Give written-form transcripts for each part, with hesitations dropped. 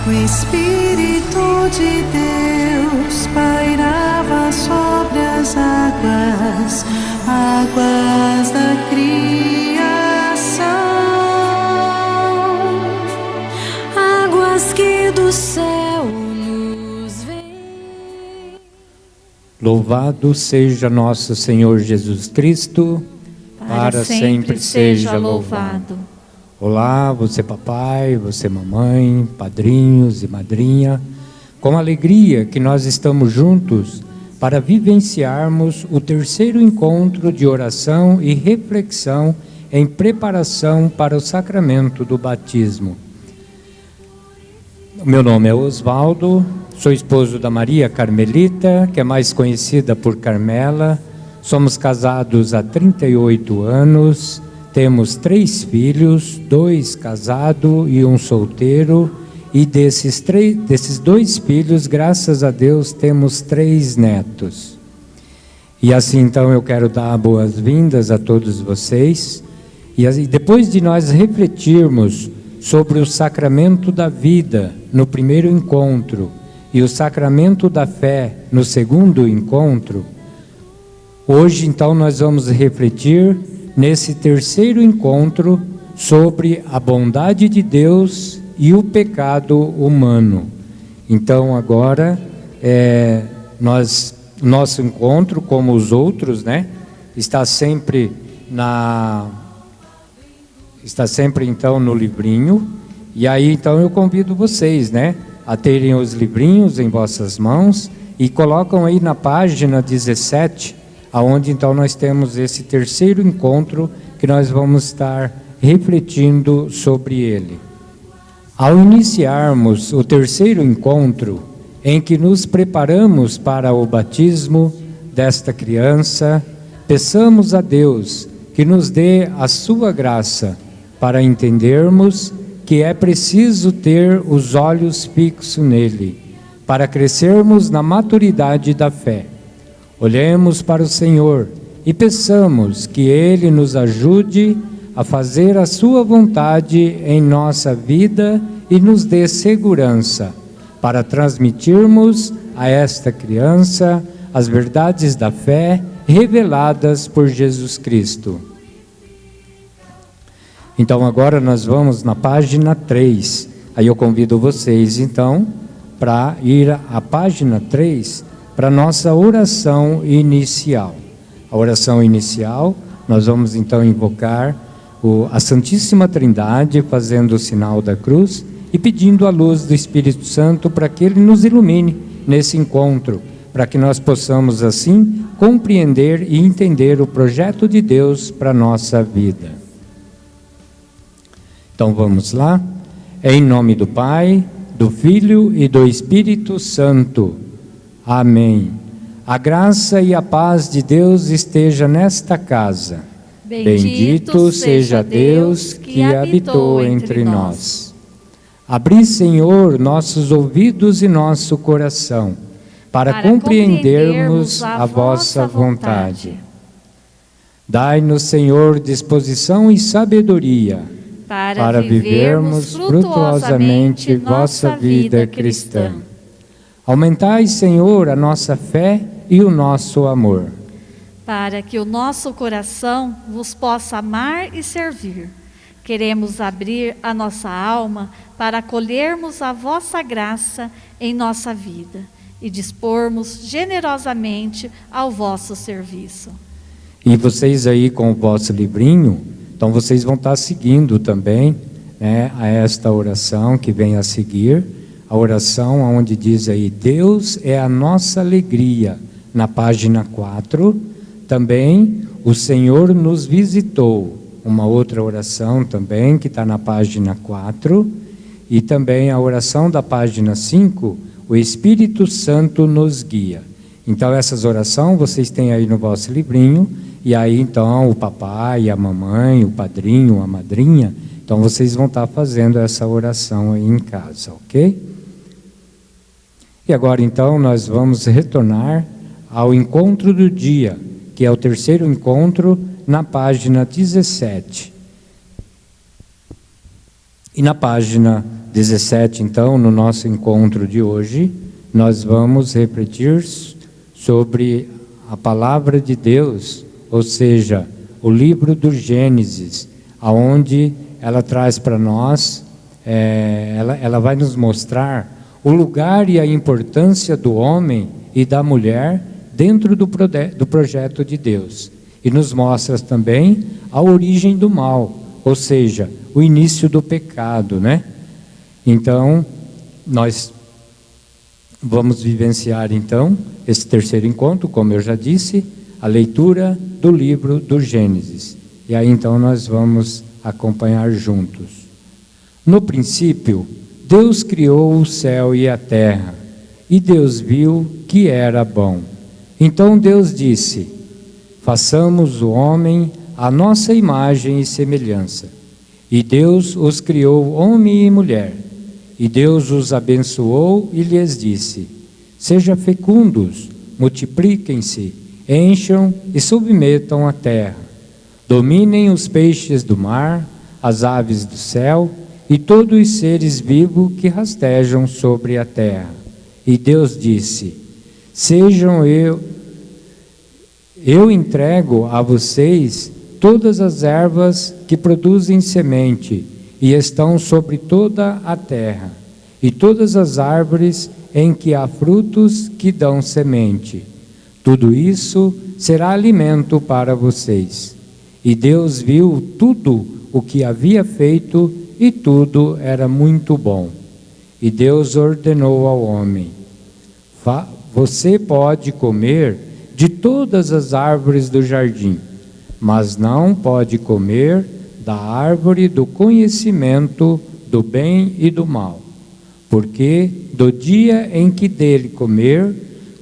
O Espírito de Deus pairava sobre as águas, águas da criação, águas que do céu nos vêm. Louvado seja nosso Senhor Jesus Cristo, para sempre seja louvado. Olá, você papai, você mamãe, padrinhos e madrinha, com alegria que nós estamos juntos para vivenciarmos o terceiro encontro de oração e reflexão em preparação para o sacramento do batismo. Meu nome é Osvaldo, sou esposo da Maria Carmelita, que é mais conhecida por Carmela. Somos casados há 38 anos, temos 3 filhos, 2 casados e 1 solteiro, e desses 2 filhos, graças a Deus, temos 3 netos. E assim então eu quero dar boas-vindas a todos vocês, e depois de nós refletirmos sobre o sacramento da vida no primeiro encontro e o sacramento da fé no segundo encontro, hoje então nós vamos refletir nesse terceiro encontro sobre a bondade de Deus e o pecado humano. Então agora nosso encontro, como os outros, está sempre então no livrinho. E aí então eu convido vocês, a terem os livrinhos em vossas mãos e colocam aí na página 17, aonde então nós temos esse terceiro encontro que nós vamos estar refletindo sobre ele. Ao iniciarmos o terceiro encontro, em que nos preparamos para o batismo desta criança, peçamos a Deus que nos dê a sua graça para entendermos que é preciso ter os olhos fixos nele, para crescermos na maturidade da fé. Olhemos para o Senhor e peçamos que Ele nos ajude a fazer a sua vontade em nossa vida e nos dê segurança para transmitirmos a esta criança as verdades da fé reveladas por Jesus Cristo. Então agora nós vamos na página 3. Aí eu convido vocês então para ir à página 3 para a nossa oração inicial. A oração inicial, nós vamos então invocar a Santíssima Trindade, fazendo o sinal da cruz e pedindo a luz do Espírito Santo para que Ele nos ilumine nesse encontro, para que nós possamos assim compreender e entender o projeto de Deus para a nossa vida. Então vamos lá. Em nome do Pai, do Filho e do Espírito Santo. Amém. A graça e a paz de Deus esteja nesta casa. Bendito seja Deus que habitou entre nós. Abri, Senhor, nossos ouvidos e nosso coração, para compreendermos a vossa vontade. Dai-nos, Senhor, disposição e sabedoria, para vivermos frutuosamente vossa vida cristã. Aumentai, Senhor, a nossa fé e o nosso amor, para que o nosso coração vos possa amar e servir. Queremos abrir a nossa alma para acolhermos a vossa graça em nossa vida e dispormos generosamente ao vosso serviço. E vocês aí com o vosso livrinho, então vocês vão estar seguindo também a esta oração que vem a seguir, a oração onde diz aí, Deus é a nossa alegria, na página 4, também o Senhor nos visitou, uma outra oração também que está na página 4, e também a oração da página 5, o Espírito Santo nos guia. Então essas orações vocês têm aí no vosso livrinho, e aí então o papai, a mamãe, o padrinho, a madrinha, então vocês vão estar fazendo essa oração aí em casa, ok? E agora então nós vamos retornar ao encontro do dia, que é o terceiro encontro, na página 17. E na página 17, então, no nosso encontro de hoje, nós vamos refletir sobre a palavra de Deus, ou seja, o livro do Gênesis, aonde ela traz para nós, ela vai nos mostrar o lugar e a importância do homem e da mulher dentro do projeto de Deus. E nos mostra também a origem do mal, ou seja, o início do pecado, né? Então, nós vamos vivenciar então esse terceiro encontro, como eu já disse, a leitura do livro do Gênesis. E aí então nós vamos acompanhar juntos. No princípio, Deus criou o céu e a terra, e Deus viu que era bom. Então Deus disse: façamos o homem à nossa imagem e semelhança. E Deus os criou homem e mulher. E Deus os abençoou e lhes disse: sejam fecundos, multipliquem-se, encham e submetam a terra. Dominem os peixes do mar, as aves do céu e todos os seres vivos que rastejam sobre a terra. E Deus disse: eu entrego a vocês todas as ervas que produzem semente e estão sobre toda a terra, e todas as árvores em que há frutos que dão semente. Tudo isso será alimento para vocês. E Deus viu tudo o que havia feito, e tudo era muito bom. E Deus ordenou ao homem: você pode comer de todas as árvores do jardim, mas não pode comer da árvore do conhecimento do bem e do mal, porque do dia em que dele comer,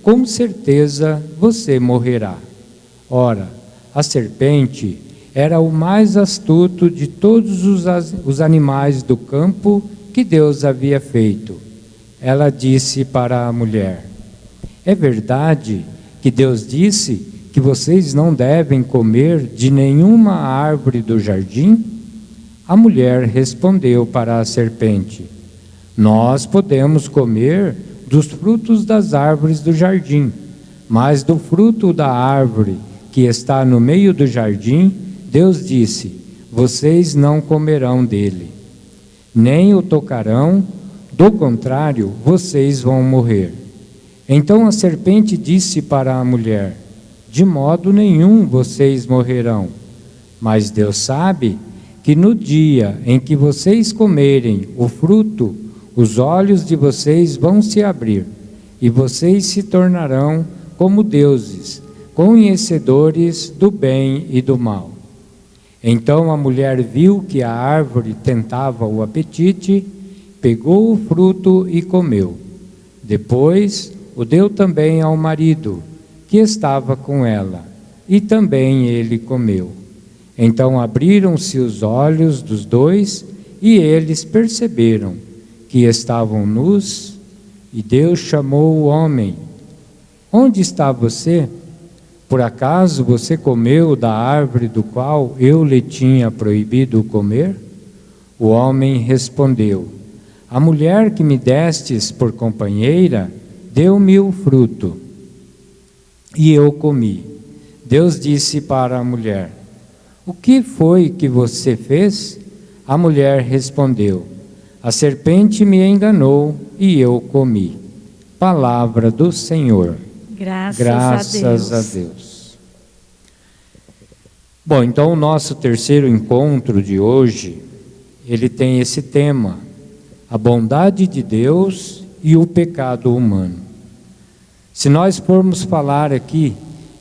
com certeza você morrerá. Ora, a serpente era o mais astuto de todos os animais do campo que Deus havia feito. Ela disse para a mulher: é verdade que Deus disse que vocês não devem comer de nenhuma árvore do jardim? A mulher respondeu para a serpente: nós podemos comer dos frutos das árvores do jardim, mas do fruto da árvore que está no meio do jardim, Deus disse: vocês não comerão dele, nem o tocarão, do contrário, vocês vão morrer. Então a serpente disse para a mulher: de modo nenhum vocês morrerão, mas Deus sabe que no dia em que vocês comerem o fruto, os olhos de vocês vão se abrir, e vocês se tornarão como deuses, conhecedores do bem e do mal. Então a mulher viu que a árvore tentava o apetite, pegou o fruto e comeu. Depois o deu também ao marido, que estava com ela, e também ele comeu. Então abriram-se os olhos dos dois, e eles perceberam que estavam nus, e Deus chamou o homem: onde está você? Por acaso você comeu da árvore do qual eu lhe tinha proibido comer? O homem respondeu: a mulher que me destes por companheira deu-me o fruto, e eu comi. Deus disse para a mulher: o que foi que você fez? A mulher respondeu: a serpente me enganou e eu comi. Palavra do Senhor. Graças a Deus. Bom, então o nosso terceiro encontro de hoje, ele tem esse tema: a bondade de Deus e o pecado humano. Se nós formos falar aqui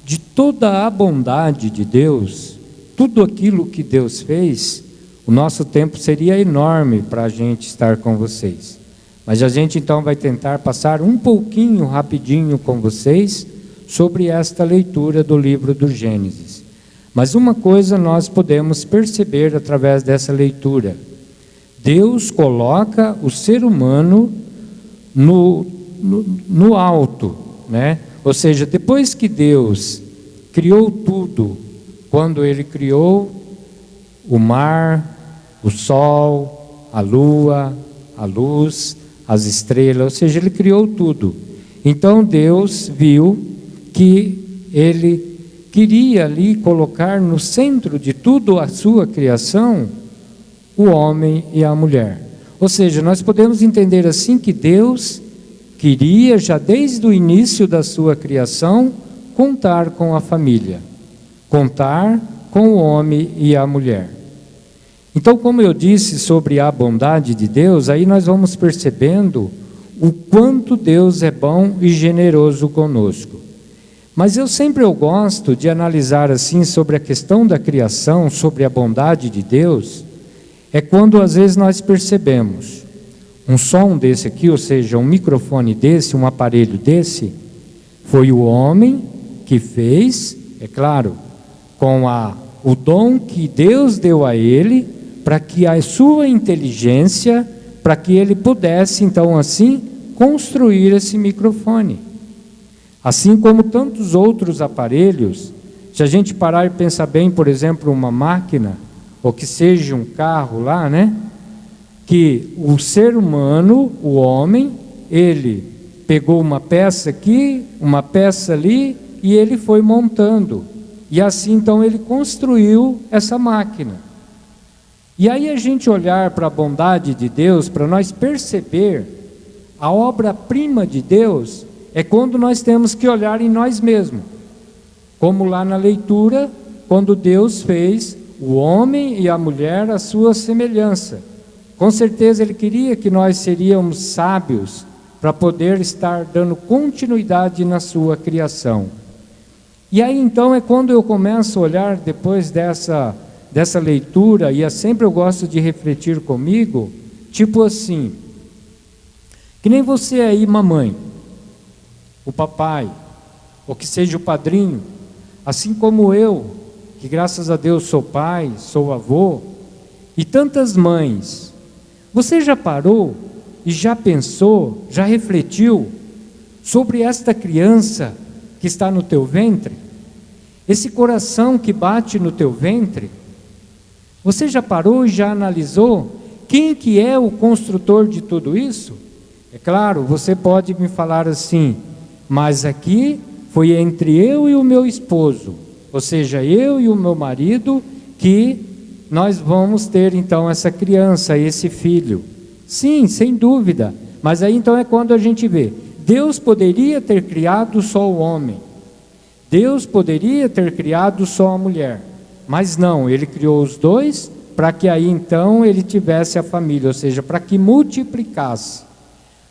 de toda a bondade de Deus, tudo aquilo que Deus fez, o nosso tempo seria enorme para a gente estar com vocês. Mas a gente então vai tentar passar um pouquinho rapidinho com vocês sobre esta leitura do livro do Gênesis. Mas uma coisa nós podemos perceber através dessa leitura: Deus coloca o ser humano no alto, né? Ou seja, depois que Deus criou tudo, quando Ele criou o mar, o sol, a lua, a luz, as estrelas, ou seja, Ele criou tudo. Então Deus viu que Ele queria ali colocar no centro de tudo a sua criação o homem e a mulher. Ou seja, nós podemos entender assim que Deus queria, já desde o início da sua criação, contar com a família, contar com o homem e a mulher. Então, como eu disse sobre a bondade de Deus, aí nós vamos percebendo o quanto Deus é bom e generoso conosco. Mas eu sempre gosto de analisar assim sobre a questão da criação, sobre a bondade de Deus, é quando às vezes nós percebemos um som desse aqui, ou seja, um microfone desse, um aparelho desse, foi o homem que fez, é claro, com o dom que Deus deu a ele, para que a sua inteligência, para que ele pudesse então assim construir esse microfone. Assim como tantos outros aparelhos, se a gente parar e pensar bem, por exemplo, uma máquina, ou que seja um carro lá, né? Que o ser humano, o homem, ele pegou uma peça aqui, uma peça ali, e ele foi montando. E assim então ele construiu essa máquina. E aí a gente olhar para a bondade de Deus, para nós perceber a obra-prima de Deus, é quando nós temos que olhar em nós mesmos. Como lá na leitura, quando Deus fez o homem e a mulher à sua semelhança. Com certeza Ele queria que nós seríamos sábios para poder estar dando continuidade na sua criação. E aí então é quando eu começo a olhar depois dessa leitura, e sempre eu gosto de refletir comigo, tipo assim, que nem você aí, mamãe, o papai, ou que seja o padrinho, assim como eu, que graças a Deus sou pai, sou avô, e tantas mães, você já parou e já pensou, já refletiu sobre esta criança que está no teu ventre? Esse coração que bate no teu ventre? Você já parou e já analisou quem que é o construtor de tudo isso? É claro, você pode me falar assim, mas aqui foi entre eu e o meu esposo, ou seja, eu e o meu marido, que nós vamos ter então essa criança, esse filho. Sim, sem dúvida, mas aí então é quando a gente vê, Deus poderia ter criado só o homem, Deus poderia ter criado só a mulher, mas não, Ele criou os dois, para que aí então Ele tivesse a família, ou seja, para que multiplicasse.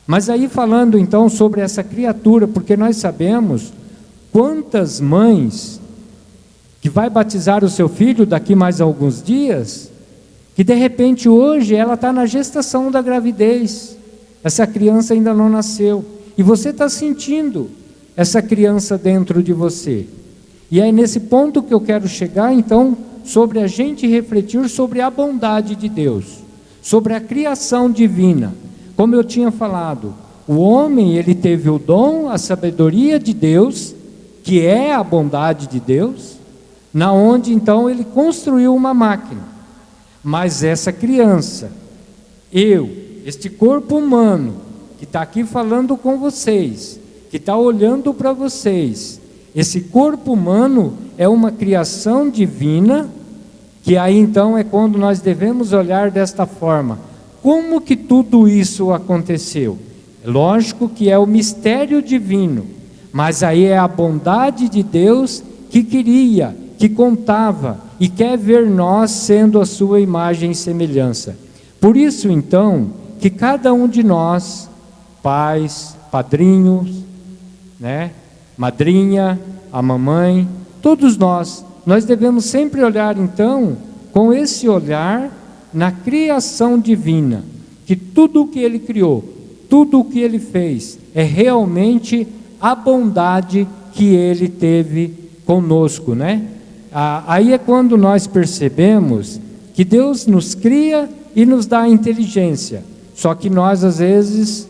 Mas aí falando então sobre essa criatura, porque nós sabemos quantas mães que vai batizar o seu filho daqui mais alguns dias, que de repente hoje ela está na gestação da gravidez, essa criança ainda não nasceu, e você está sentindo essa criança dentro de você. E é nesse ponto que eu quero chegar então, sobre a gente refletir sobre a bondade de Deus, sobre a criação divina. Como eu tinha falado, o homem ele teve o dom, a sabedoria de Deus, que é a bondade de Deus, na onde então ele construiu uma máquina. Mas essa criança, este corpo humano, que está aqui falando com vocês, que está olhando para vocês, esse corpo humano é uma criação divina, que aí então é quando nós devemos olhar desta forma. Como que tudo isso aconteceu? Lógico que é o mistério divino, mas aí é a bondade de Deus que queria, que contava e quer ver nós sendo a sua imagem e semelhança. Por isso então, que cada um de nós, pais, padrinhos, né, madrinha, a mamãe, todos nós devemos sempre olhar então, com esse olhar na criação divina, que tudo o que Ele criou, tudo o que Ele fez, é realmente a bondade que Ele teve conosco, né? Aí é quando nós percebemos que Deus nos cria e nos dá inteligência, só que nós às vezes,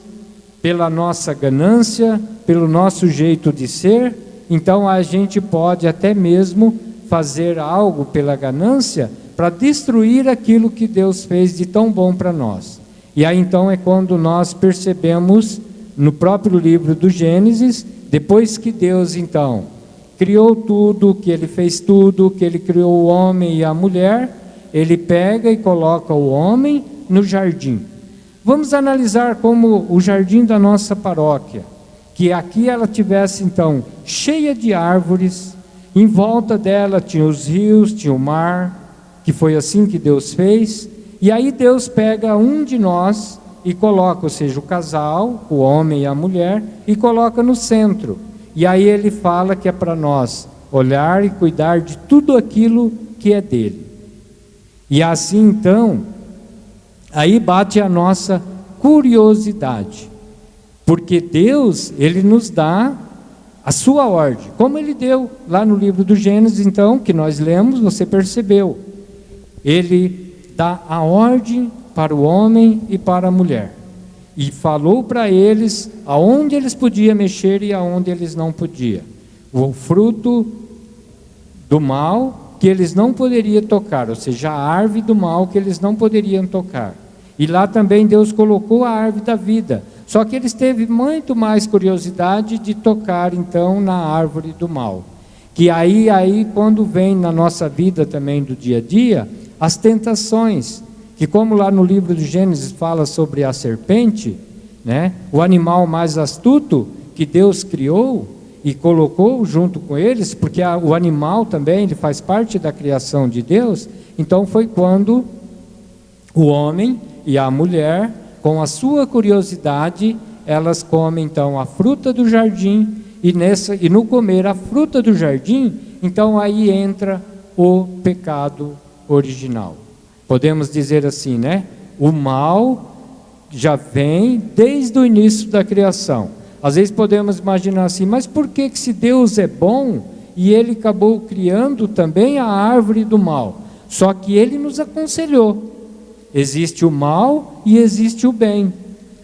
pela nossa ganância, pelo nosso jeito de ser, então a gente pode até mesmo fazer algo pela ganância, para destruir aquilo que Deus fez de tão bom para nós. E aí então é quando nós percebemos no próprio livro do Gênesis, depois que Deus então criou tudo, que Ele fez tudo, que Ele criou o homem e a mulher, Ele pega e coloca o homem no jardim. Vamos analisar como o jardim da nossa paróquia, que aqui ela tivesse então cheia de árvores, em volta dela tinha os rios, tinha o mar, que foi assim que Deus fez, e aí Deus pega um de nós e coloca, ou seja, o casal, o homem e a mulher, e coloca no centro. E aí Ele fala que é para nós olhar e cuidar de tudo aquilo que é dele. E assim então, aí bate a nossa curiosidade, porque Deus, Ele nos dá a sua ordem, como Ele deu lá no livro do Gênesis, então, que nós lemos, você percebeu, Ele dá a ordem para o homem e para a mulher, e falou para eles aonde eles podiam mexer e aonde eles não podiam, o fruto do mal que eles não poderiam tocar, ou seja, a árvore do mal que eles não poderiam tocar. E lá também Deus colocou a árvore da vida, só que eles teve muito mais curiosidade de tocar então na árvore do mal, que aí quando vem na nossa vida também do dia a dia, as tentações, que como lá no livro de Gênesis fala sobre a serpente, né, o animal mais astuto que Deus criou e colocou junto com eles, porque o animal também ele faz parte da criação de Deus, então foi quando o homem e a mulher, com a sua curiosidade, elas comem então a fruta do jardim, e no comer a fruta do jardim, então aí entra o pecado original. Podemos dizer assim, né? O mal já vem desde o início da criação. Às vezes podemos imaginar assim, mas por que se Deus é bom e Ele acabou criando também a árvore do mal? Só que Ele nos aconselhou. Existe o mal e existe o bem.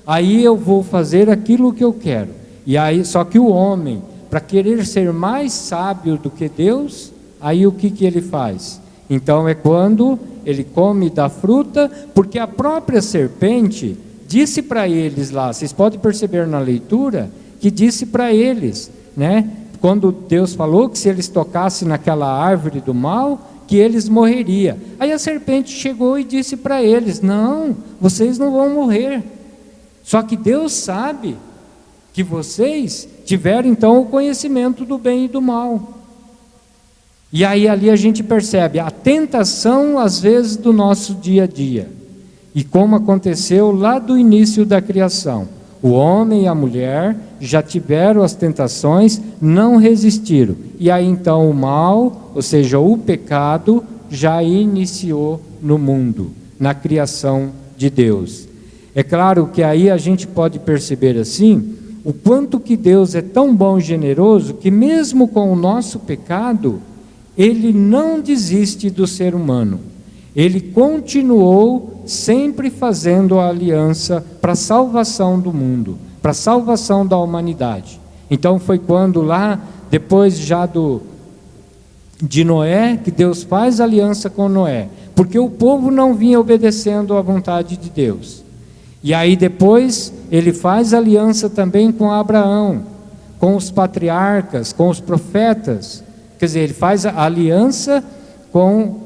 Aí eu vou fazer aquilo que eu quero. E aí, só que o homem, para querer ser mais sábio do que Deus, aí o que ele faz? Então é quando ele come da fruta, porque a própria serpente disse para eles lá, vocês podem perceber na leitura, que disse para eles, né? Quando Deus falou que se eles tocassem naquela árvore do mal, que eles morreriam. Aí a serpente chegou e disse para eles, não, vocês não vão morrer. Só que Deus sabe que vocês tiveram então o conhecimento do bem e do mal. E aí ali a gente percebe a tentação às vezes do nosso dia a dia. E como aconteceu lá do início da criação. O homem e a mulher já tiveram as tentações, não resistiram. E aí então o mal, ou seja, o pecado, já iniciou no mundo, na criação de Deus. É claro que aí a gente pode perceber assim, o quanto que Deus é tão bom e generoso, que mesmo com o nosso pecado, Ele não desiste do ser humano. Ele continuou sempre fazendo a aliança para a salvação do mundo, para a salvação da humanidade. Então foi quando lá, depois já de Noé, que Deus faz aliança com Noé, porque o povo não vinha obedecendo à vontade de Deus. E aí depois ele faz aliança também com Abraão, com os patriarcas, com os profetas. Quer dizer, ele faz a aliança com,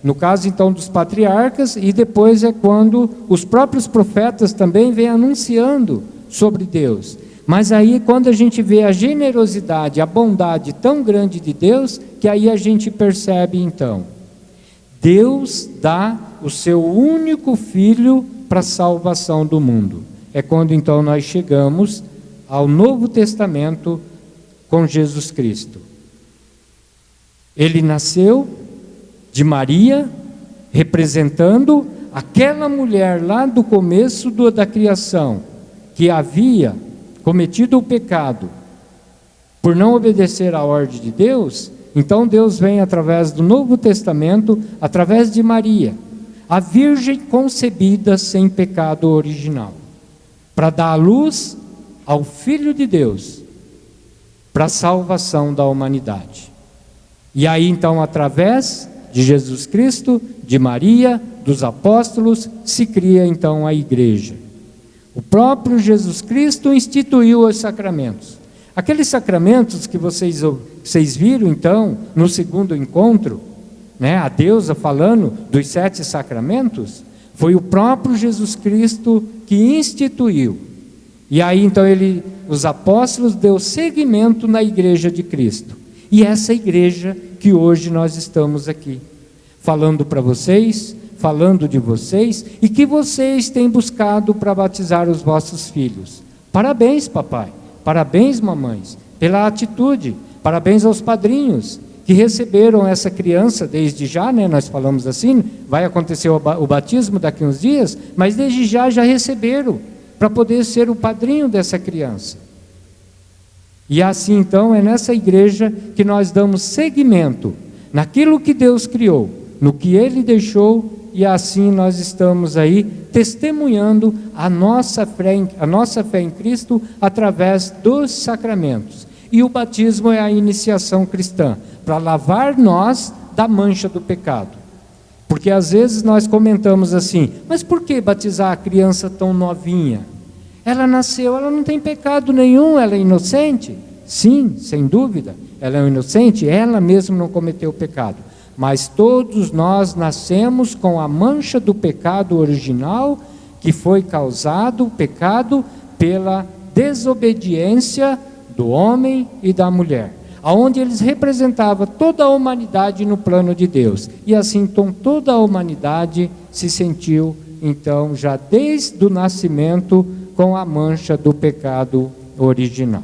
no caso então dos patriarcas, e depois é quando os próprios profetas também vêm anunciando sobre Deus. Mas aí quando a gente vê a generosidade, a bondade tão grande de Deus, que aí a gente percebe então, Deus dá o seu único filho para a salvação do mundo. É quando então nós chegamos ao Novo Testamento com Jesus Cristo. Ele nasceu de Maria, representando aquela mulher lá do começo da criação, que havia cometido o pecado por não obedecer à ordem de Deus. Então Deus vem através do Novo Testamento, através de Maria, a virgem concebida sem pecado original, para dar a luz ao Filho de Deus, para a salvação da humanidade. E aí então, através de Jesus Cristo, de Maria, dos apóstolos, se cria então a igreja. O próprio Jesus Cristo instituiu os sacramentos. Aqueles sacramentos que vocês viram então no segundo encontro, né, a deusa falando dos 7 sacramentos, foi o próprio Jesus Cristo que instituiu. E aí então os apóstolos deu seguimento na igreja de Cristo. E essa igreja que hoje nós estamos aqui, falando para vocês, falando de vocês, e que vocês têm buscado para batizar os vossos filhos. Parabéns, papai, parabéns, mamães, pela atitude, parabéns aos padrinhos, que receberam essa criança desde já, né? Nós falamos assim, vai acontecer o batismo daqui uns dias, mas desde já receberam, para poder ser o padrinho dessa criança. E assim então, é nessa igreja que nós damos seguimento, naquilo que Deus criou, no que Ele deixou, e assim nós estamos aí testemunhando a nossa fé em Cristo através dos sacramentos. E o batismo é a iniciação cristã, para lavar nós da mancha do pecado. Porque às vezes nós comentamos assim, mas por que batizar a criança tão novinha? Ela nasceu, ela não tem pecado nenhum, ela é inocente. Sim, sem dúvida, ela é inocente, ela mesma não cometeu pecado. Mas todos nós nascemos com a mancha do pecado original, que foi causado, o pecado, pela desobediência do homem e da mulher, aonde eles representavam toda a humanidade no plano de Deus. E assim, então, toda a humanidade se sentiu, então, já desde o nascimento, com a mancha do pecado original.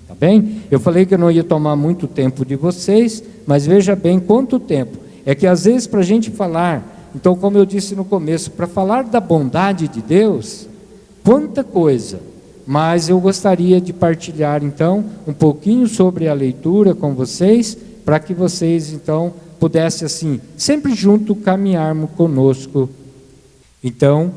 Tá bem? Eu falei que eu não ia tomar muito tempo de vocês, mas veja bem quanto tempo. É que às vezes para a gente falar, então como eu disse no começo, para falar da bondade de Deus, quanta coisa. Mas eu gostaria de partilhar então um pouquinho sobre a leitura com vocês, para que vocês então pudessem assim, sempre junto caminharmos conosco. Então,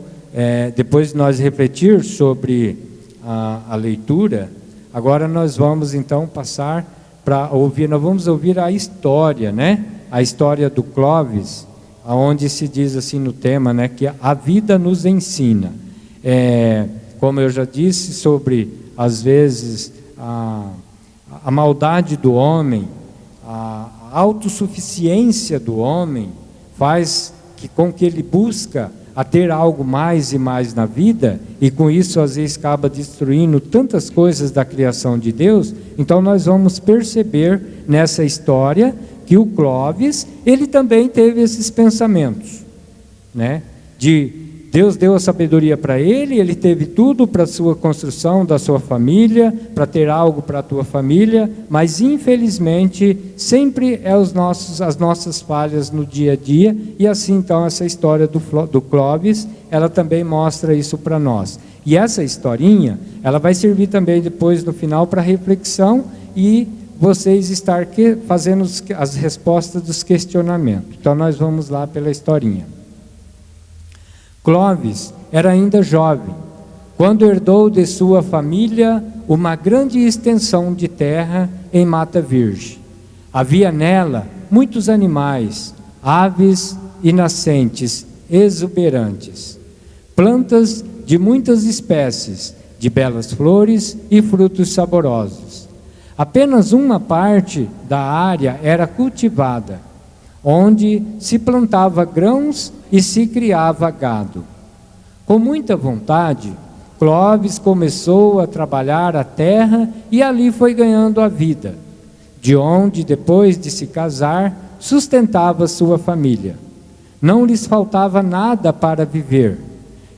depois de nós refletir sobre a leitura, agora nós vamos então passar para ouvir, nós vamos ouvir a história, né? A história do Clóvis, onde se diz assim no tema, né, que a vida nos ensina. Como eu já disse, sobre, às vezes, a maldade do homem, a autossuficiência do homem, faz com que ele busca a ter algo mais e mais na vida, e com isso às vezes acaba destruindo tantas coisas da criação de Deus. Então nós vamos perceber nessa história que o Clóvis, ele também teve esses pensamentos, né? Deus deu a sabedoria para ele, ele teve tudo para a sua construção da sua família, para ter algo para a tua família, mas infelizmente sempre as nossas falhas no dia a dia, e assim então essa história do Clóvis, ela também mostra isso para nós. E essa historinha, ela vai servir também depois no final para reflexão e vocês estar fazendo as respostas dos questionamentos. Então nós vamos lá pela historinha. Clóvis era ainda jovem, quando herdou de sua família uma grande extensão de terra em Mata Virgem. Havia nela muitos animais, aves e nascentes exuberantes, plantas de muitas espécies, de belas flores e frutos saborosos. Apenas uma parte da área era cultivada, onde se plantava grãos e se criava gado. Com muita vontade, Clóvis começou a trabalhar a terra e ali foi ganhando a vida, de onde, depois de se casar, sustentava sua família. Não lhes faltava nada para viver.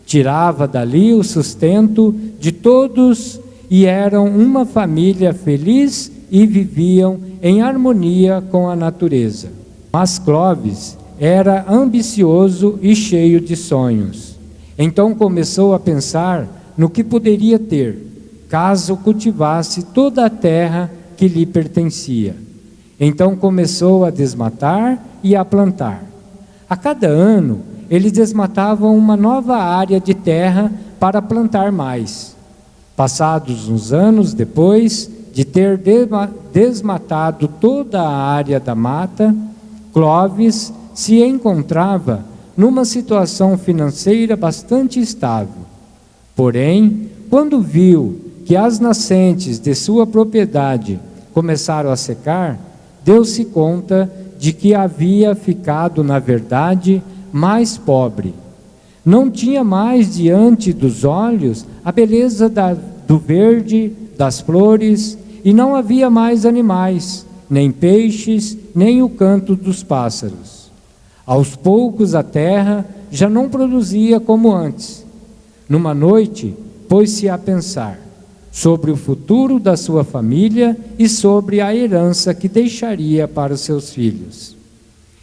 Tirava dali o sustento de todos e eram uma família feliz e viviam em harmonia com a natureza. Mas Clóvis era ambicioso e cheio de sonhos. Então começou a pensar no que poderia ter, caso cultivasse toda a terra que lhe pertencia. Então começou a desmatar e a plantar. A cada ano, ele desmatava uma nova área de terra para plantar mais. Passados uns anos depois de ter desmatado toda a área da mata, Clóvis se encontrava numa situação financeira bastante estável. Porém, quando viu que as nascentes de sua propriedade começaram a secar, deu-se conta de que havia ficado, na verdade, mais pobre. Não tinha mais diante dos olhos a beleza do verde, das flores, e não havia mais animais, nem peixes, nem o canto dos pássaros. Aos poucos a terra já não produzia como antes. Numa noite, pôs-se a pensar sobre o futuro da sua família e sobre a herança que deixaria para os seus filhos.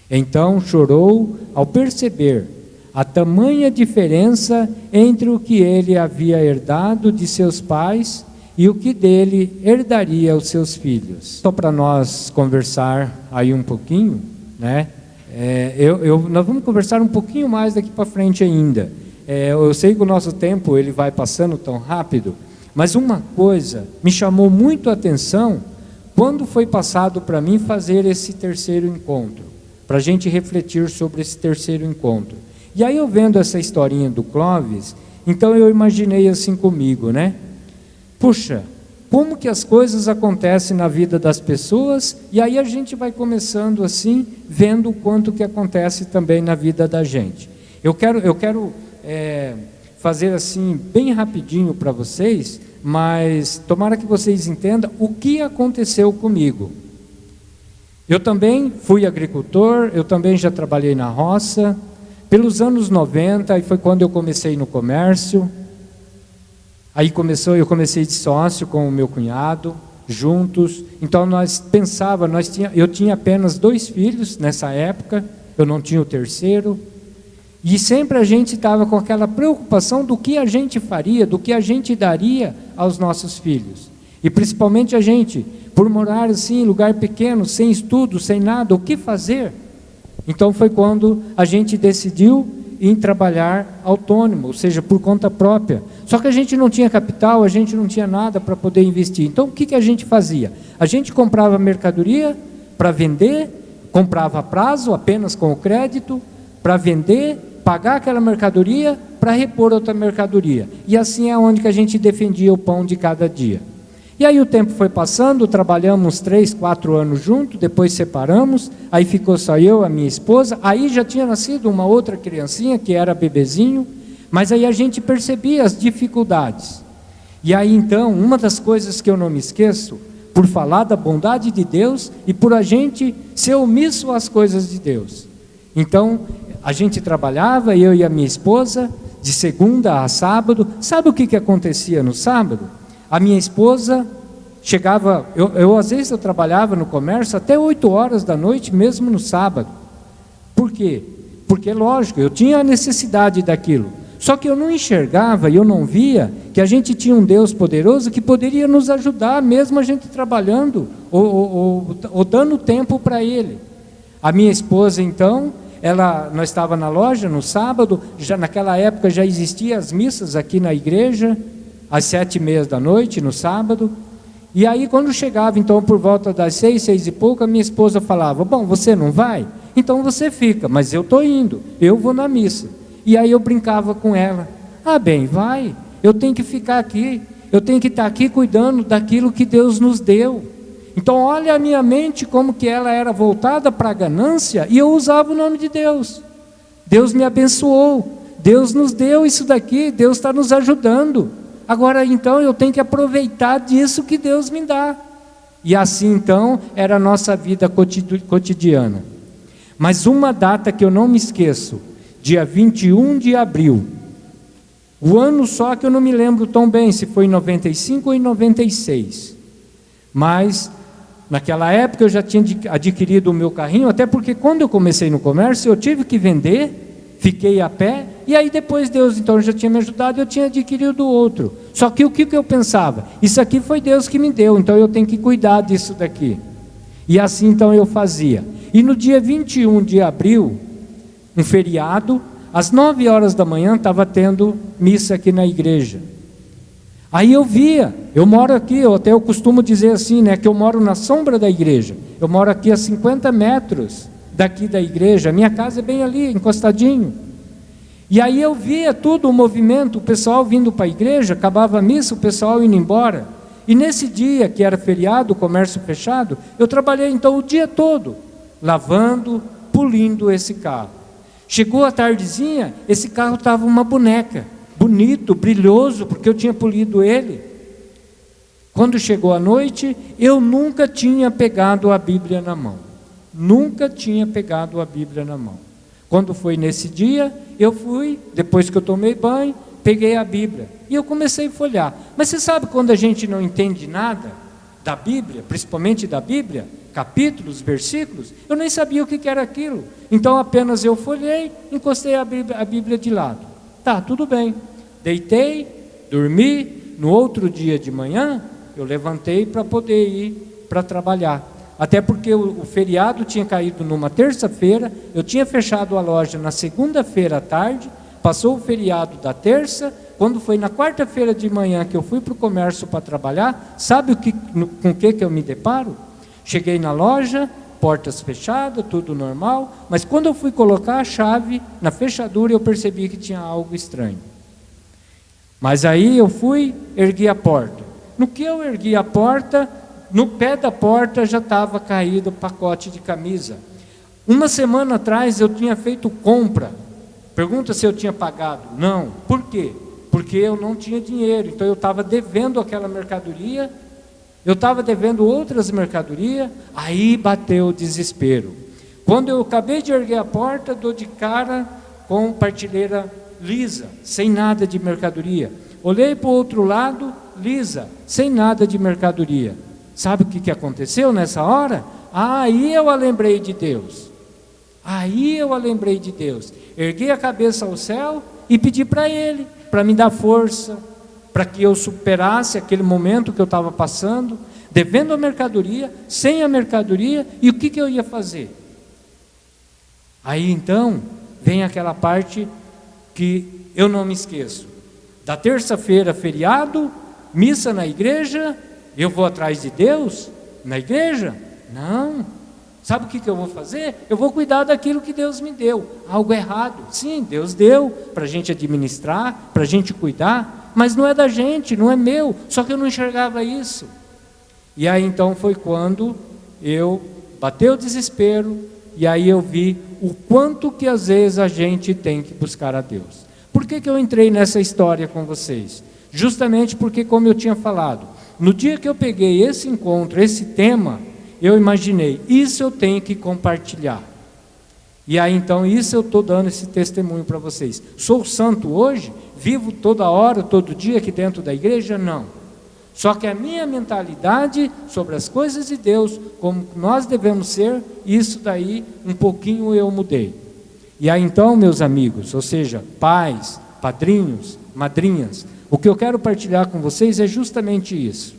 Então chorou ao perceber a tamanha diferença entre o que ele havia herdado de seus pais e o que dele herdaria aos seus filhos. Só para nós conversar aí um pouquinho, né? Nós vamos conversar um pouquinho mais daqui para frente ainda. Eu sei que o nosso tempo ele vai passando tão rápido, mas uma coisa me chamou muito a atenção quando foi passado para mim fazer esse terceiro encontro, para a gente refletir sobre esse terceiro encontro. E aí eu vendo essa historinha do Clóvis, então eu imaginei assim comigo, né? Puxa, como que as coisas acontecem na vida das pessoas, e aí a gente vai começando assim, vendo o quanto que acontece também na vida da gente. Eu quero fazer assim, bem rapidinho para vocês, mas tomara que vocês entendam o que aconteceu comigo. Eu também fui agricultor, eu também já trabalhei na roça, pelos anos 90, e foi quando eu comecei no comércio. Aí eu comecei de sócio com o meu cunhado, juntos. Então eu tinha apenas 2 filhos nessa época, eu não tinha o terceiro. E sempre a gente estava com aquela preocupação do que a gente faria, do que a gente daria aos nossos filhos. E principalmente a gente, por morar assim em lugar pequeno, sem estudo, sem nada, o que fazer? Então foi quando a gente decidiu em trabalhar autônomo, ou seja, por conta própria. Só que a gente não tinha capital, a gente não tinha nada para poder investir. Então o que a gente fazia? A gente comprava mercadoria para vender, comprava a prazo, apenas com o crédito, para vender, pagar aquela mercadoria para repor outra mercadoria. E assim é onde que a gente defendia o pão de cada dia. E aí o tempo foi passando, trabalhamos 3, 4 anos juntos, depois separamos, aí ficou só eu, a minha esposa, aí já tinha nascido uma outra criancinha, que era bebezinho, mas aí a gente percebia as dificuldades. E aí então, uma das coisas que eu não me esqueço, por falar da bondade de Deus e por a gente ser omisso às coisas de Deus. Então, a gente trabalhava, eu e a minha esposa, de segunda a sábado. Sabe o que acontecia no sábado? A minha esposa chegava, às vezes eu trabalhava no comércio até 8 horas da noite, mesmo no sábado. Por quê? Porque, lógico, eu tinha a necessidade daquilo. Só que eu não enxergava e eu não via que a gente tinha um Deus poderoso que poderia nos ajudar, mesmo a gente trabalhando ou dando tempo para Ele. A minha esposa, então, nós estávamos na loja no sábado, já naquela época já existiam as missas aqui na igreja, às 7h30 da noite, no sábado. E aí quando chegava, então, por volta das 6, 6 e pouco, a minha esposa falava: bom, você não vai? Então você fica, mas eu estou indo, eu vou na missa. E aí eu brincava com ela: ah, bem, vai, eu tenho que ficar aqui, eu tenho que estar aqui cuidando daquilo que Deus nos deu. Então olha a minha mente como que ela era voltada para a ganância, e eu usava o nome de Deus. Deus me abençoou, Deus nos deu isso daqui, Deus está nos ajudando. Agora então eu tenho que aproveitar disso que Deus me dá. E assim então era a nossa vida cotidiana. Mas uma data que eu não me esqueço, dia 21 de abril, o ano só que eu não me lembro tão bem, se foi em 95 ou em 96. Mas naquela época eu já tinha adquirido o meu carrinho, até porque quando eu comecei no comércio eu tive que vender, fiquei a pé, e aí depois Deus então já tinha me ajudado, eu tinha adquirido outro. Só que o que eu pensava? Isso aqui foi Deus que me deu, então eu tenho que cuidar disso daqui. E assim então eu fazia. E no dia 21 de abril, um feriado, às 9 horas da manhã estava tendo missa aqui na igreja. Aí eu via, eu moro aqui, eu costumo dizer assim, né, que eu moro na sombra da igreja. Eu moro aqui a 50 metros daqui da igreja, a minha casa é bem ali, encostadinho. E aí eu via tudo o movimento, o pessoal vindo para a igreja, acabava a missa, o pessoal indo embora. E nesse dia que era feriado, comércio fechado, eu trabalhei então o dia todo, lavando, polindo esse carro. Chegou a tardezinha, esse carro estava uma boneca, bonito, brilhoso, porque eu tinha polido ele. Quando chegou a noite, eu nunca tinha pegado a Bíblia na mão. Nunca tinha pegado a Bíblia na mão. Quando foi nesse dia, eu fui, depois que eu tomei banho, peguei a Bíblia e eu comecei a folhear. Mas você sabe quando a gente não entende nada da Bíblia, principalmente da Bíblia, capítulos, versículos, eu nem sabia o que era aquilo. Então apenas eu folhei, encostei a Bíblia de lado. Tá, tudo bem. Deitei, dormi, no outro dia de manhã, eu levantei para poder ir para trabalhar. Até porque o feriado tinha caído numa terça-feira, eu tinha fechado a loja na segunda-feira à tarde, passou o feriado da terça, quando foi na quarta-feira de manhã que eu fui para o comércio para trabalhar, sabe com o que eu me deparo? Cheguei na loja, portas fechadas, tudo normal, mas quando eu fui colocar a chave na fechadura, eu percebi que tinha algo estranho. Mas aí eu fui, ergui a porta. No que eu ergui a porta, no pé da porta já estava caído o pacote de camisa. Uma semana atrás eu tinha feito compra. Pergunta se eu tinha pagado. Não. Por quê? Porque eu não tinha dinheiro. Então eu estava devendo aquela mercadoria. Eu estava devendo outras mercadorias. Aí bateu o desespero. Quando eu acabei de erguer a porta, dou de cara com prateleira lisa, sem nada de mercadoria. Olhei para o outro lado, lisa, sem nada de mercadoria. Sabe o que aconteceu nessa hora? Aí eu a lembrei de Deus. Aí eu a lembrei de Deus. Erguei a cabeça ao céu e pedi para Ele, para me dar força, para que eu superasse aquele momento que eu estava passando, devendo a mercadoria, sem a mercadoria, e o que eu ia fazer? Aí então, vem aquela parte que eu não me esqueço. Da terça-feira, feriado, missa na igreja. Eu vou atrás de Deus na igreja? Não. Sabe o que eu vou fazer? Eu vou cuidar daquilo que Deus me deu. Algo errado. Sim, Deus deu para a gente administrar, para a gente cuidar, mas não é da gente, não é meu. Só que eu não enxergava isso. E aí então foi quando eu bateu o desespero, e aí eu vi o quanto que às vezes a gente tem que buscar a Deus. Por que eu entrei nessa história com vocês? Justamente porque, como eu tinha falado, no dia que eu peguei esse encontro, esse tema, eu imaginei, isso eu tenho que compartilhar. E aí então, isso eu estou dando esse testemunho para vocês. Sou santo hoje? Vivo toda hora, todo dia aqui dentro da igreja? Não. Só que a minha mentalidade sobre as coisas de Deus, como nós devemos ser, isso daí um pouquinho eu mudei. E aí então, meus amigos, ou seja, pais, padrinhos, madrinhas, o que eu quero partilhar com vocês é justamente isso.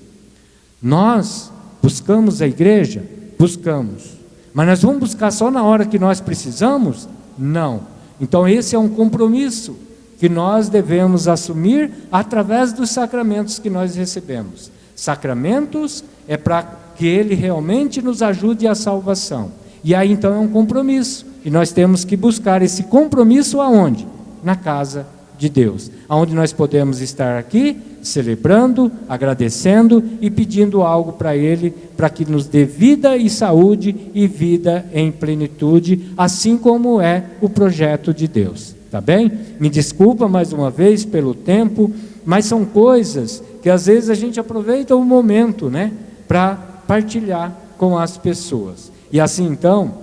Nós buscamos a igreja? Buscamos. Mas nós vamos buscar só na hora que nós precisamos? Não. Então esse é um compromisso que nós devemos assumir através dos sacramentos que nós recebemos. Sacramentos é para que Ele realmente nos ajude à salvação. E aí então é um compromisso. E nós temos que buscar esse compromisso aonde? Na casa de Deus, aonde nós podemos estar aqui, celebrando, agradecendo e pedindo algo para Ele, para que nos dê vida e saúde e vida em plenitude, assim como é o projeto de Deus, tá bem? Me desculpa mais uma vez pelo tempo, mas são coisas que às vezes a gente aproveita o momento, né, para partilhar com as pessoas. E assim então,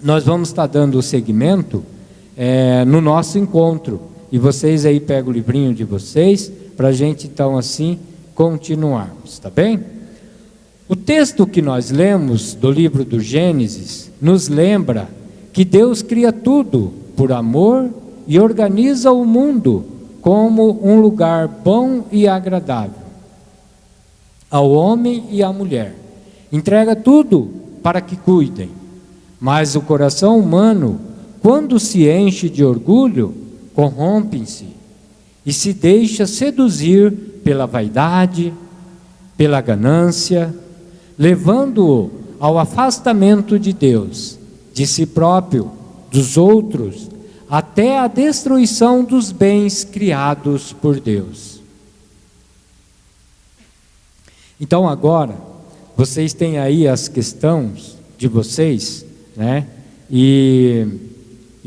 nós vamos estar dando o segmento no nosso encontro. E vocês aí pegam o livrinho de vocês, para a gente então assim continuarmos, tá bem? O texto que nós lemos do livro do Gênesis, nos lembra que Deus cria tudo por amor e organiza o mundo como um lugar bom e agradável ao homem e à mulher. Entrega tudo para que cuidem, mas o coração humano, quando se enche de orgulho, corrompe-se e se deixa seduzir pela vaidade, pela ganância, levando-o ao afastamento de Deus, de si próprio, dos outros, até a destruição dos bens criados por Deus. Então agora, vocês têm aí as questões de vocês, né? E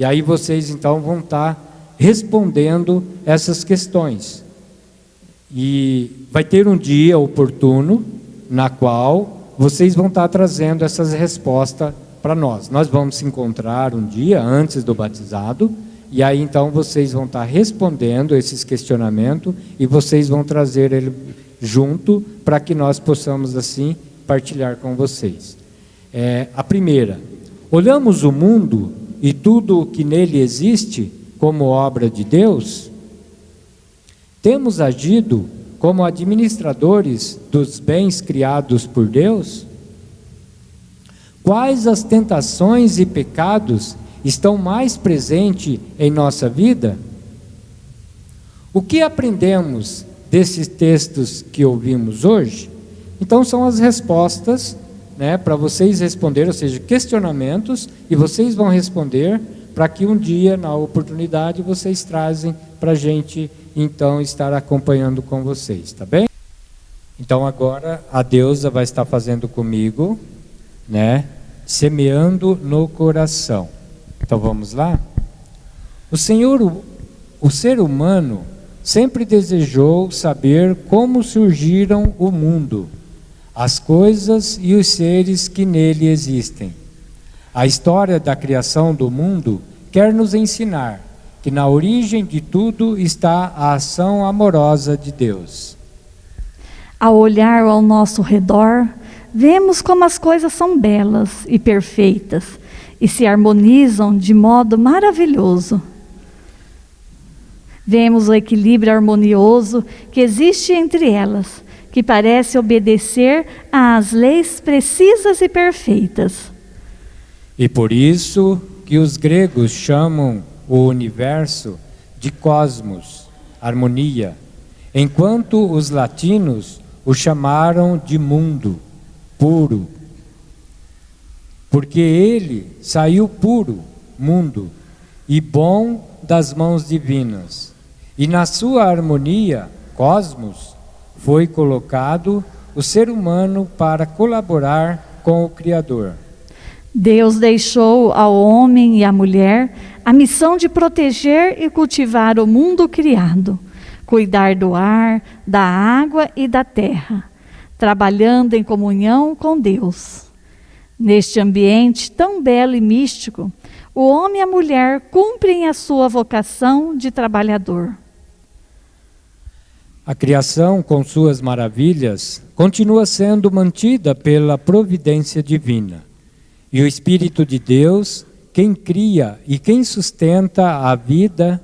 aí vocês então vão estar respondendo essas questões. E vai ter um dia oportuno na qual vocês vão estar trazendo essas respostas para nós. Nós vamos se encontrar um dia antes do batizado, e aí então vocês vão estar respondendo esses questionamentos e vocês vão trazer ele junto para que nós possamos assim partilhar com vocês. A primeira, olhamos o mundo e tudo o que nele existe como obra de Deus? Temos agido como administradores dos bens criados por Deus? Quais as tentações e pecados estão mais presentes em nossa vida? O que aprendemos desses textos que ouvimos hoje? Então são as respostas, né, para vocês responderem, ou seja, questionamentos, e vocês vão responder para que um dia, na oportunidade, vocês trazem para a gente, então, estar acompanhando com vocês, tá bem? Então agora a Deusa vai estar fazendo comigo, né, semeando no coração. Então vamos lá? O ser humano sempre desejou saber como surgiram o mundo, as coisas e os seres que nele existem. A história da criação do mundo quer nos ensinar que na origem de tudo está a ação amorosa de Deus. Ao olhar ao nosso redor, vemos como as coisas são belas e perfeitas e se harmonizam de modo maravilhoso. Vemos o equilíbrio harmonioso que existe entre elas, que parece obedecer às leis precisas e perfeitas. E por isso que os gregos chamam o universo de cosmos, harmonia, enquanto os latinos o chamaram de mundo, puro. Porque ele saiu puro, mundo, e bom das mãos divinas. E na sua harmonia, cosmos, foi colocado o ser humano para colaborar com o Criador. Deus deixou ao homem e à mulher a missão de proteger e cultivar o mundo criado, cuidar do ar, da água e da terra, trabalhando em comunhão com Deus. Neste ambiente tão belo e místico, o homem e a mulher cumprem a sua vocação de trabalhador. A criação, com suas maravilhas, continua sendo mantida pela providência divina. E o Espírito de Deus, quem cria e quem sustenta a vida.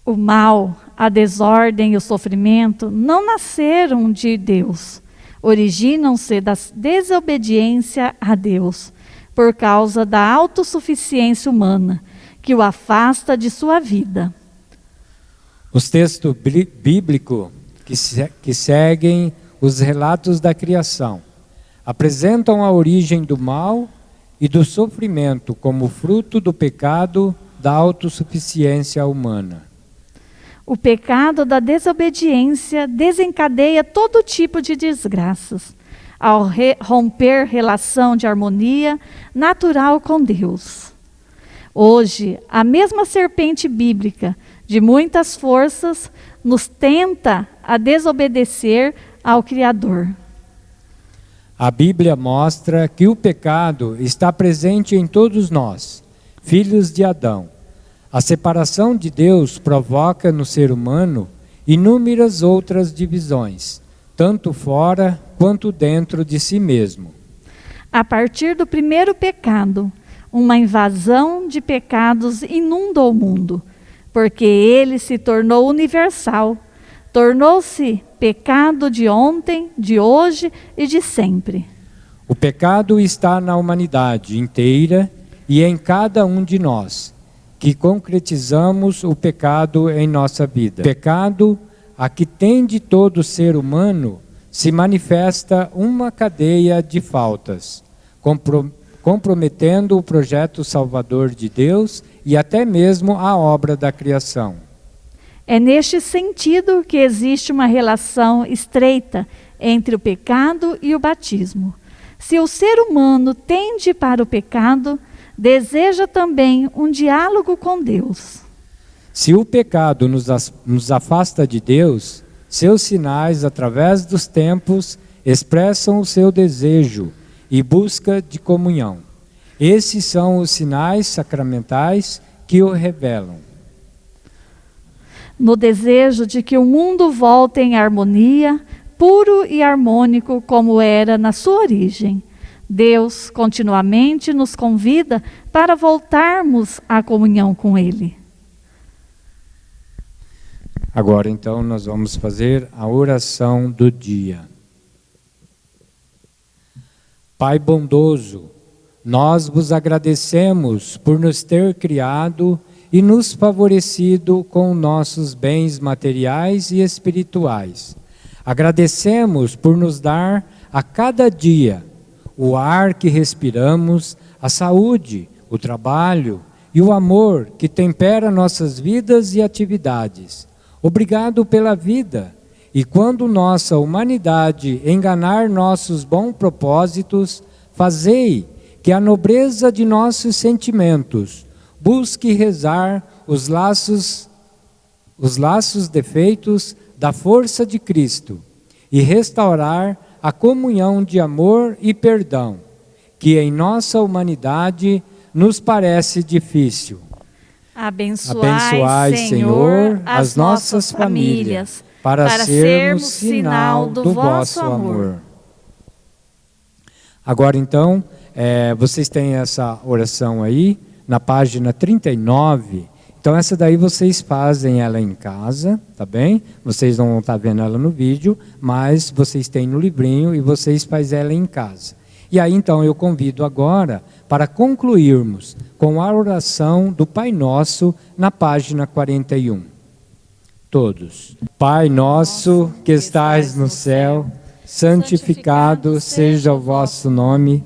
O mal, a desordem e o sofrimento não nasceram de Deus. Originam-se da desobediência a Deus, por causa da autossuficiência humana, que o afasta de sua vida. Os textos bíblicos que seguem os relatos da criação apresentam a origem do mal e do sofrimento como fruto do pecado da autossuficiência humana. O pecado da desobediência desencadeia todo tipo de desgraças, ao romper relação de harmonia natural com Deus. Hoje, a mesma serpente bíblica, de muitas forças, nos tenta a desobedecer ao Criador. A Bíblia mostra que o pecado está presente em todos nós, filhos de Adão. A separação de Deus provoca no ser humano inúmeras outras divisões, tanto fora quanto dentro de si mesmo. A partir do primeiro pecado, uma invasão de pecados inunda o mundo, porque ele se tornou universal, tornou-se pecado de ontem, de hoje e de sempre. O pecado está na humanidade inteira e em cada um de nós, que concretizamos o pecado em nossa vida. O pecado, a que tem de todo ser humano, se manifesta uma cadeia de faltas, comprometendo o projeto salvador de Deus e até mesmo a obra da criação. É neste sentido que existe uma relação estreita entre o pecado e o batismo. Se o ser humano tende para o pecado, deseja também um diálogo com Deus. Se o pecado nos afasta de Deus, seus sinais, através dos tempos, expressam o seu desejo e busca de comunhão. Esses são os sinais sacramentais que o revelam. No desejo de que o mundo volte em harmonia, puro e harmônico como era na sua origem, Deus continuamente nos convida para voltarmos à comunhão com Ele. Agora então nós vamos fazer a oração do dia. Pai bondoso, nós vos agradecemos por nos ter criado e nos favorecido com nossos bens materiais e espirituais. Agradecemos por nos dar a cada dia o ar que respiramos, a saúde, o trabalho e o amor que tempera nossas vidas e atividades. Obrigado pela vida. E quando nossa humanidade enganar nossos bons propósitos, fazei que a nobreza de nossos sentimentos busque rezar os laços defeitos da força de Cristo e restaurar a comunhão de amor e perdão, que em nossa humanidade nos parece difícil. Abençoai, Senhor, as nossas famílias, para sermos sinal do vosso amor. Agora então, vocês têm essa oração aí, na página 39. Então essa daí vocês fazem ela em casa, tá bem? Vocês não vão estar vendo ela no vídeo, mas vocês têm no livrinho e vocês fazem ela em casa. E aí então eu convido agora para concluirmos com a oração do Pai Nosso na página 41. Todos. Pai nosso que estais no céu, santificado seja o vosso nome.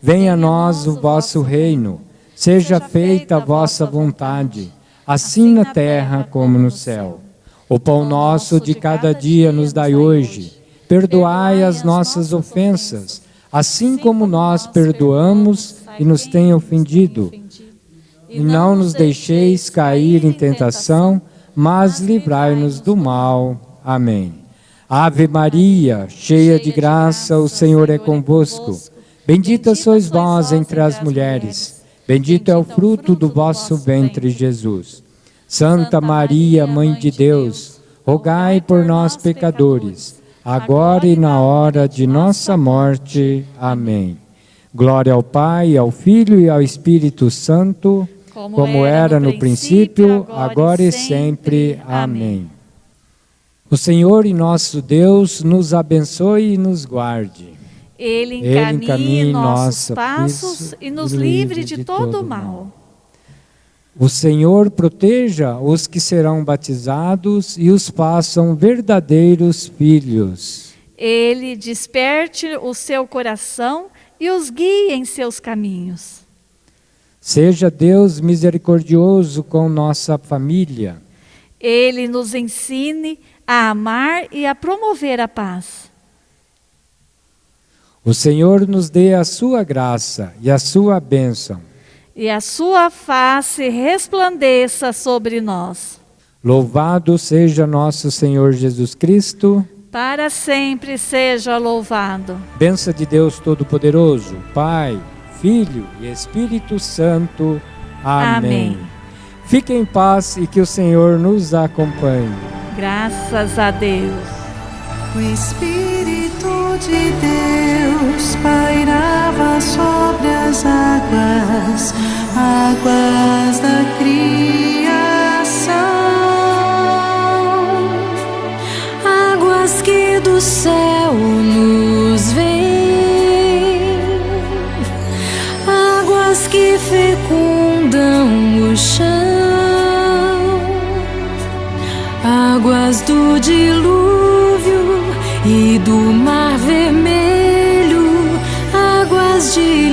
Venha a nós o vosso reino. Seja feita a vossa vontade, assim na terra como no céu. O pão nosso de cada dia nos dai hoje. Perdoai as nossas ofensas, assim como nós perdoamos e nos tem ofendido. E não nos deixeis cair em tentação, mas livrai-nos do mal. Amém. Ave Maria, cheia de graça, o Senhor é convosco. Bendita sois vós entre as mulheres. Bendito é o fruto do vosso ventre, Jesus. Santa Maria, Mãe de Deus, rogai por nós, pecadores, agora e na hora de nossa morte. Amém. Glória ao Pai, ao Filho e ao Espírito Santo, como era no princípio, agora e sempre. Amém. O Senhor e nosso Deus nos abençoe e nos guarde. Ele encaminhe nossos passos e nos livre de todo mal. O Senhor proteja os que serão batizados e os façam verdadeiros filhos. Ele desperte o seu coração e os guie em seus caminhos. Seja Deus misericordioso com nossa família. Ele nos ensine a amar e a promover a paz. O Senhor nos dê a sua graça e a sua bênção. E a sua face resplandeça sobre nós. Louvado seja nosso Senhor Jesus Cristo. Para sempre seja louvado. Bênção de Deus Todo-Poderoso, Pai, Filho e Espírito Santo. Amém. Fique em paz e que o Senhor nos acompanhe. Graças a Deus. O Espírito de Deus pairava sobre as águas, águas da criação, águas que do céu nos vêm, águas que fecundam o chão, águas do dilúvio e do mar vermelho, águas de